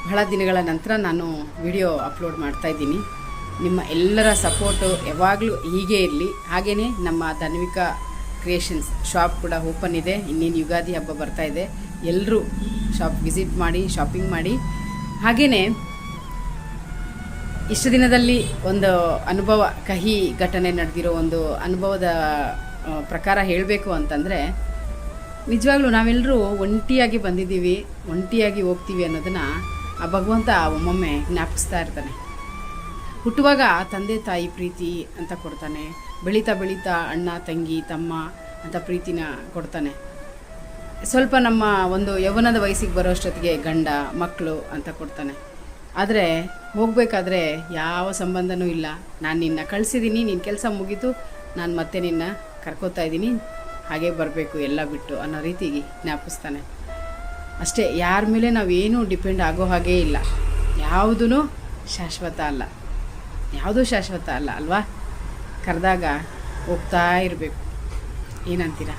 ಬಹಳ ದಿನಗಳ ನಂತರ ನಾನು ವಿಡಿಯೋ ಅಪ್ಲೋಡ್ ಮಾಡ್ತಾಯಿದ್ದೀನಿ. ನಿಮ್ಮ ಎಲ್ಲರ ಸಪೋರ್ಟು ಯಾವಾಗಲೂ ಹೀಗೆ ಇರಲಿ. ಹಾಗೆಯೇ ನಮ್ಮ ಧನ್ವಿಕಾ ಕ್ರಿಯೇಷನ್ಸ್ ಶಾಪ್ ಕೂಡ ಓಪನ್ ಇದೆ. ಇನ್ನೇನು ಯುಗಾದಿ ಹಬ್ಬ ಬರ್ತಾಯಿದೆ. ಎಲ್ಲರೂ ಶಾಪ್ ವಿಸಿಟ್ ಮಾಡಿ, ಶಾಪಿಂಗ್ ಮಾಡಿ. ಹಾಗೆಯೇ ಇಷ್ಟು ದಿನದಲ್ಲಿ ಒಂದು ಅನುಭವ, ಕಹಿ ಘಟನೆ ನಡೆದಿರೋ ಒಂದು ಅನುಭವದ ಪ್ರಕಾರ ಹೇಳಬೇಕು ಅಂತಂದರೆ, ನಿಜವಾಗ್ಲೂ ನಾವೆಲ್ಲರೂ ಒಂಟಿಯಾಗಿ ಬಂದಿದ್ದೀವಿ, ಒಂಟಿಯಾಗಿ ಹೋಗ್ತೀವಿ ಅನ್ನೋದನ್ನು ಆ ಭಗವಂತ ಒಮ್ಮೊಮ್ಮೆ ಜ್ಞಾಪಿಸ್ತಾ ಇರ್ತಾನೆ. ಹುಟ್ಟುವಾಗ ತಂದೆ ತಾಯಿ ಪ್ರೀತಿ ಅಂತ ಕೊಡ್ತಾನೆ. ಬೆಳೀತಾ ಬೆಳೀತಾ ಅಣ್ಣ ತಂಗಿ ತಮ್ಮ ಅಂತ ಪ್ರೀತಿನ ಕೊಡ್ತಾನೆ. ಸ್ವಲ್ಪ ನಮ್ಮ ಒಂದು ಯೌವನದ ವಯಸ್ಸಿಗೆ ಬರೋಷ್ಟೊತ್ತಿಗೆ ಗಂಡ ಮಕ್ಕಳು ಅಂತ ಕೊಡ್ತಾನೆ. ಆದರೆ ಹೋಗಬೇಕಾದ್ರೆ ಯಾವ ಸಂಬಂಧನೂ ಇಲ್ಲ. ನಾನು ನಿನ್ನ ಕಳಿಸಿದ್ದೀನಿ, ನಿನ್ನ ಕೆಲಸ ಮುಗೀತು, ನಾನು ಮತ್ತೆ ನಿನ್ನ ಕರ್ಕೋತಾ ಇದ್ದೀನಿ, ಹಾಗೆ ಬರಬೇಕು ಎಲ್ಲ ಬಿಟ್ಟು ಅನ್ನೋ ರೀತಿಗೆ ಜ್ಞಾಪಿಸ್ತಾನೆ. ಅಷ್ಟೇ, ಯಾರ ಮೇಲೆ ನಾವೇನೂ ಡಿಪೆಂಡ್ ಆಗೋ ಹಾಗೇ ಇಲ್ಲ. ಯಾವುದೂ ಶಾಶ್ವತ ಅಲ್ಲ, ಯಾವುದೂ ಶಾಶ್ವತ ಅಲ್ಲ ಅಲ್ವಾ? ಕರೆದಾಗ ಹೋಗ್ತಾ ಇರಬೇಕು. ಏನಂತೀರಾ?